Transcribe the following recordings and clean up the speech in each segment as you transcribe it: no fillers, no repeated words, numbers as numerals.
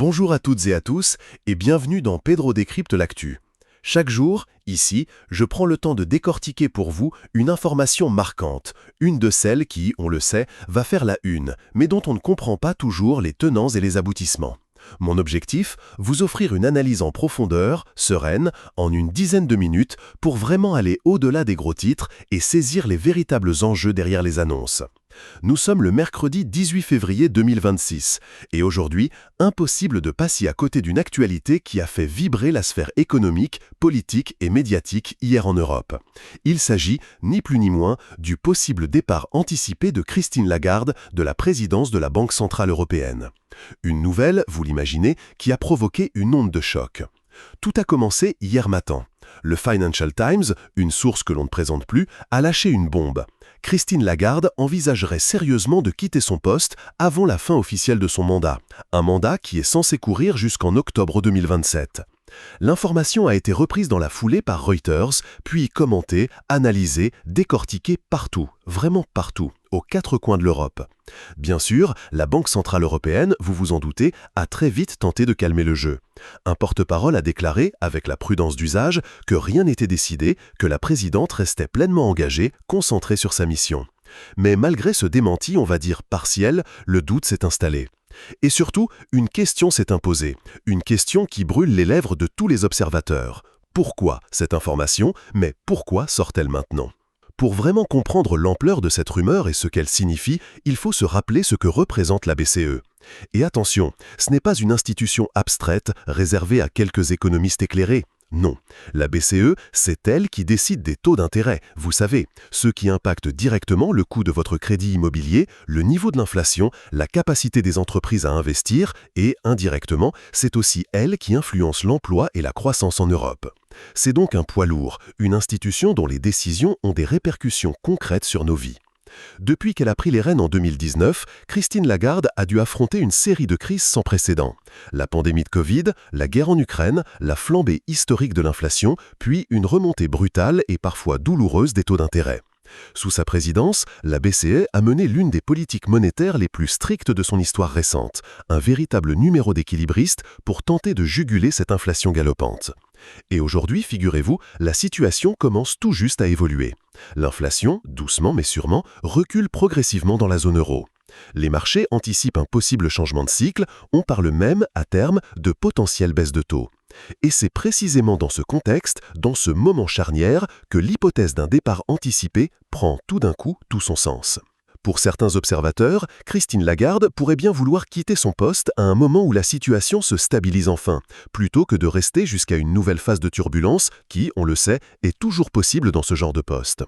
Bonjour à toutes et à tous et bienvenue dans Pedro décrypte l'actu. Chaque jour, ici, je prends le temps de décortiquer pour vous une information marquante, une de celles qui, on le sait, va faire la une, mais dont on ne comprend pas toujours les tenants et les aboutissements. Mon objectif, vous offrir une analyse en profondeur, sereine, en une dizaine de minutes, pour vraiment aller au-delà des gros titres et saisir les véritables enjeux derrière les annonces. Nous sommes le mercredi 18 février 2026 et aujourd'hui, impossible de passer à côté d'une actualité qui a fait vibrer la sphère économique, politique et médiatique hier en Europe. Il s'agit, ni plus ni moins, du possible départ anticipé de Christine Lagarde de la présidence de la Banque centrale européenne. Une nouvelle, vous l'imaginez, qui a provoqué une onde de choc. Tout a commencé hier matin. Le Financial Times, une source que l'on ne présente plus, a lâché une bombe. Christine Lagarde envisagerait sérieusement de quitter son poste avant la fin officielle de son mandat, un mandat qui est censé courir jusqu'en octobre 2027. L'information a été reprise dans la foulée par Reuters, puis commentée, analysée, décortiquée partout, vraiment partout, aux quatre coins de l'Europe. Bien sûr, la Banque centrale européenne, vous vous en doutez, a très vite tenté de calmer le jeu. Un porte-parole a déclaré, avec la prudence d'usage, que rien n'était décidé, que la présidente restait pleinement engagée, concentrée sur sa mission. Mais malgré ce démenti, on va dire partiel, le doute s'est installé. Et surtout, une question s'est imposée, une question qui brûle les lèvres de tous les observateurs. Pourquoi cette information, mais pourquoi sort-elle maintenant ? Pour vraiment comprendre l'ampleur de cette rumeur et ce qu'elle signifie, il faut se rappeler ce que représente la BCE. Et attention, ce n'est pas une institution abstraite réservée à quelques économistes éclairés. Non, la BCE, c'est elle qui décide des taux d'intérêt, vous savez, ceux qui impactent directement le coût de votre crédit immobilier, le niveau de l'inflation, la capacité des entreprises à investir et, indirectement, c'est aussi elle qui influence l'emploi et la croissance en Europe. C'est donc un poids lourd, une institution dont les décisions ont des répercussions concrètes sur nos vies. Depuis qu'elle a pris les rênes en 2019, Christine Lagarde a dû affronter une série de crises sans précédent. La pandémie de Covid, la guerre en Ukraine, la flambée historique de l'inflation, puis une remontée brutale et parfois douloureuse des taux d'intérêt. Sous sa présidence, la BCE a mené l'une des politiques monétaires les plus strictes de son histoire récente, un véritable numéro d'équilibriste pour tenter de juguler cette inflation galopante. Et aujourd'hui, figurez-vous, la situation commence tout juste à évoluer. L'inflation, doucement mais sûrement, recule progressivement dans la zone euro. Les marchés anticipent un possible changement de cycle, on parle même, à terme, de potentielle baisse de taux. Et c'est précisément dans ce contexte, dans ce moment charnière, que l'hypothèse d'un départ anticipé prend tout d'un coup tout son sens. Pour certains observateurs, Christine Lagarde pourrait bien vouloir quitter son poste à un moment où la situation se stabilise enfin, plutôt que de rester jusqu'à une nouvelle phase de turbulence qui, on le sait, est toujours possible dans ce genre de poste.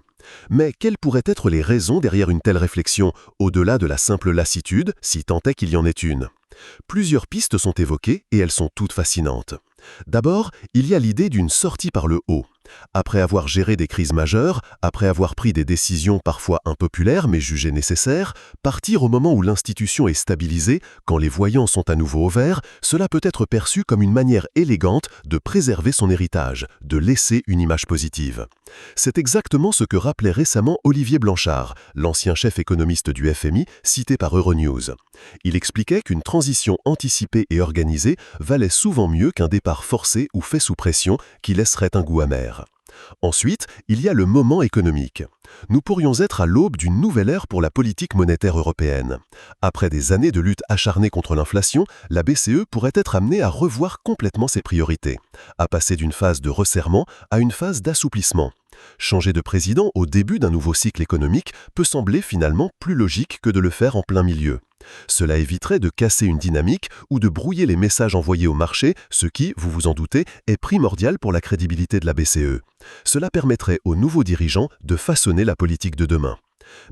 Mais quelles pourraient être les raisons derrière une telle réflexion, au-delà de la simple lassitude, si tant est qu'il y en ait une ? Plusieurs pistes sont évoquées et elles sont toutes fascinantes. D'abord, il y a l'idée d'une sortie par le haut. Après avoir géré des crises majeures, après avoir pris des décisions parfois impopulaires mais jugées nécessaires, partir au moment où l'institution est stabilisée, quand les voyants sont à nouveau au vert, cela peut être perçu comme une manière élégante de préserver son héritage, de laisser une image positive. C'est exactement ce que rappelait récemment Olivier Blanchard, l'ancien chef économiste du FMI, cité par Euronews. Il expliquait qu'une transition anticipée et organisée valait souvent mieux qu'un départ forcé ou fait sous pression qui laisserait un goût amer. Ensuite, il y a le moment économique. Nous pourrions être à l'aube d'une nouvelle ère pour la politique monétaire européenne. Après des années de lutte acharnée contre l'inflation, la BCE pourrait être amenée à revoir complètement ses priorités, à passer d'une phase de resserrement à une phase d'assouplissement. Changer de président au début d'un nouveau cycle économique peut sembler finalement plus logique que de le faire en plein milieu. Cela éviterait de casser une dynamique ou de brouiller les messages envoyés au marché, ce qui, vous vous en doutez, est primordial pour la crédibilité de la BCE. Cela permettrait aux nouveaux dirigeants de façonner la politique de demain.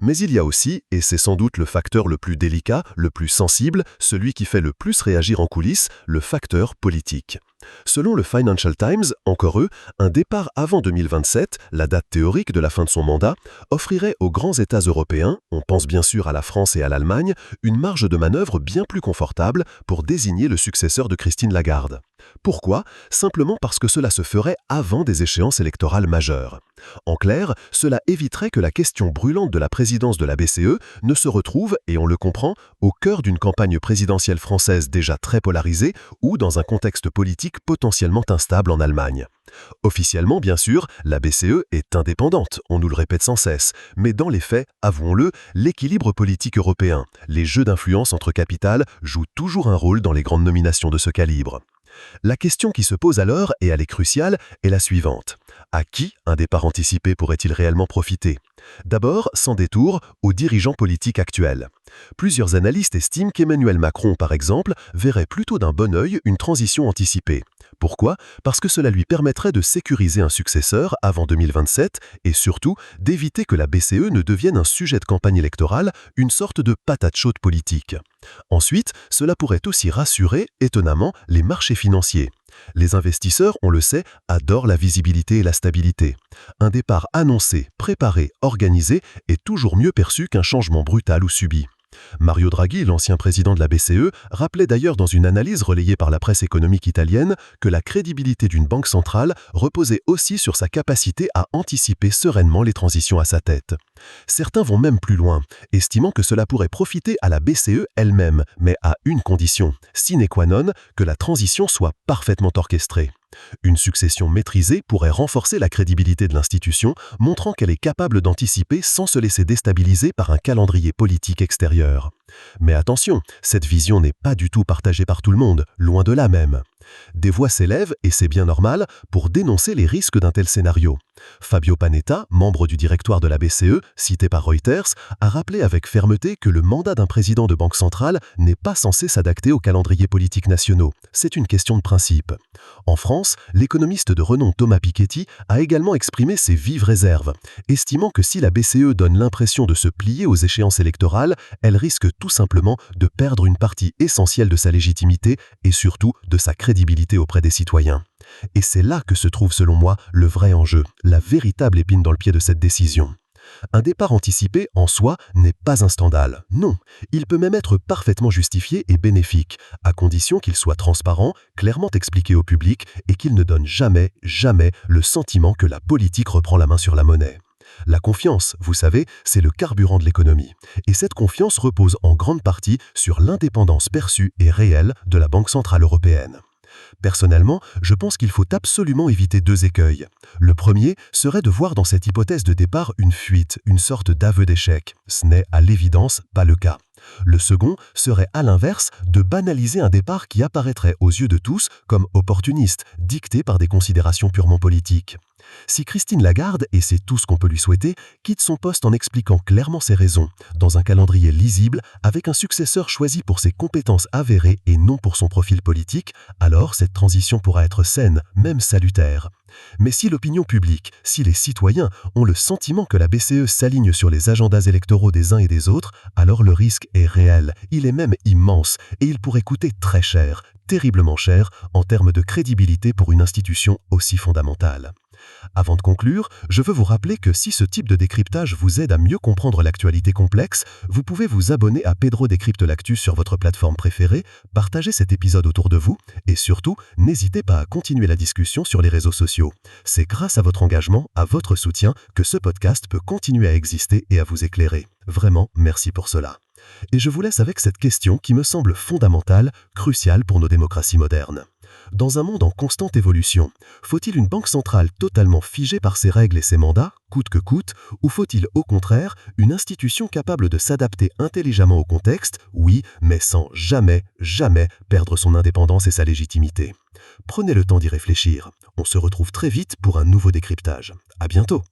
Mais il y a aussi, et c'est sans doute le facteur le plus délicat, le plus sensible, celui qui fait le plus réagir en coulisses, le facteur politique. Selon le Financial Times, encore eux, un départ avant 2027, la date théorique de la fin de son mandat, offrirait aux grands États européens, on pense bien sûr à la France et à l'Allemagne, une marge de manœuvre bien plus confortable pour désigner le successeur de Christine Lagarde. Pourquoi? Simplement parce que cela se ferait avant des échéances électorales majeures. En clair, cela éviterait que la question brûlante de la présidence de la BCE ne se retrouve, et on le comprend, au cœur d'une campagne présidentielle française déjà très polarisée ou dans un contexte politique potentiellement instable en Allemagne. Officiellement, bien sûr, la BCE est indépendante, on nous le répète sans cesse, mais dans les faits, avouons-le, l'équilibre politique européen, les jeux d'influence entre capitales jouent toujours un rôle dans les grandes nominations de ce calibre. La question qui se pose alors, et elle est cruciale, est la suivante. À qui un départ anticipé pourrait-il réellement profiter? D'abord, sans détour, aux dirigeants politiques actuels. Plusieurs analystes estiment qu'Emmanuel Macron, par exemple, verrait plutôt d'un bon œil une transition anticipée. Pourquoi? Parce que cela lui permettrait de sécuriser un successeur avant 2027 et surtout d'éviter que la BCE ne devienne un sujet de campagne électorale, une sorte de patate chaude politique. Ensuite, cela pourrait aussi rassurer, étonnamment, les marchés financiers. Les investisseurs, on le sait, adorent la visibilité et la stabilité. Un départ annoncé, préparé, organisé est toujours mieux perçu qu'un changement brutal ou subi. Mario Draghi, l'ancien président de la BCE, rappelait d'ailleurs dans une analyse relayée par la presse économique italienne que la crédibilité d'une banque centrale reposait aussi sur sa capacité à anticiper sereinement les transitions à sa tête. Certains vont même plus loin, estimant que cela pourrait profiter à la BCE elle-même, mais à une condition, sine qua non, que la transition soit parfaitement orchestrée. Une succession maîtrisée pourrait renforcer la crédibilité de l'institution, montrant qu'elle est capable d'anticiper sans se laisser déstabiliser par un calendrier politique extérieur. Mais attention, cette vision n'est pas du tout partagée par tout le monde, loin de là même. Des voix s'élèvent, et c'est bien normal, pour dénoncer les risques d'un tel scénario. Fabio Panetta, membre du directoire de la BCE, cité par Reuters, a rappelé avec fermeté que le mandat d'un président de banque centrale n'est pas censé s'adapter aux calendriers politiques nationaux. C'est une question de principe. En France, l'économiste de renom Thomas Piketty a également exprimé ses vives réserves, estimant que si la BCE donne l'impression de se plier aux échéances électorales, elle risque tout simplement de perdre une partie essentielle de sa légitimité et surtout de sa crédibilité auprès des citoyens. Et c'est là que se trouve selon moi le vrai enjeu, la véritable épine dans le pied de cette décision. Un départ anticipé, en soi, n'est pas un scandale. Non, il peut même être parfaitement justifié et bénéfique, à condition qu'il soit transparent, clairement expliqué au public et qu'il ne donne jamais le sentiment que la politique reprend la main sur la monnaie. La confiance, vous savez, c'est le carburant de l'économie. Et cette confiance repose en grande partie sur l'indépendance perçue et réelle de la Banque centrale européenne. Personnellement, je pense qu'il faut absolument éviter deux écueils. Le premier serait de voir dans cette hypothèse de départ une fuite, une sorte d'aveu d'échec. Ce n'est à l'évidence pas le cas. Le second serait à l'inverse de banaliser un départ qui apparaîtrait aux yeux de tous comme opportuniste, dicté par des considérations purement politiques. Si Christine Lagarde, et c'est tout ce qu'on peut lui souhaiter, quitte son poste en expliquant clairement ses raisons, dans un calendrier lisible, avec un successeur choisi pour ses compétences avérées et non pour son profil politique, alors cette transition pourra être saine, même salutaire. Mais si l'opinion publique, si les citoyens ont le sentiment que la BCE s'aligne sur les agendas électoraux des uns et des autres, alors le risque est réel, il est même immense, et il pourrait coûter très cher, terriblement cher, en termes de crédibilité pour une institution aussi fondamentale. Avant de conclure, je veux vous rappeler que si ce type de décryptage vous aide à mieux comprendre l'actualité complexe, vous pouvez vous abonner à Pedro Décrypte l'actu sur votre plateforme préférée, partager cet épisode autour de vous et surtout, n'hésitez pas à continuer la discussion sur les réseaux sociaux. C'est grâce à votre engagement, à votre soutien, que ce podcast peut continuer à exister et à vous éclairer. Vraiment, merci pour cela. Et je vous laisse avec cette question qui me semble fondamentale, cruciale pour nos démocraties modernes. Dans un monde en constante évolution, faut-il une banque centrale totalement figée par ses règles et ses mandats, coûte que coûte, ou faut-il au contraire une institution capable de s'adapter intelligemment au contexte, oui, mais sans jamais perdre son indépendance et sa légitimité? Prenez le temps d'y réfléchir. On se retrouve très vite pour un nouveau décryptage. À bientôt!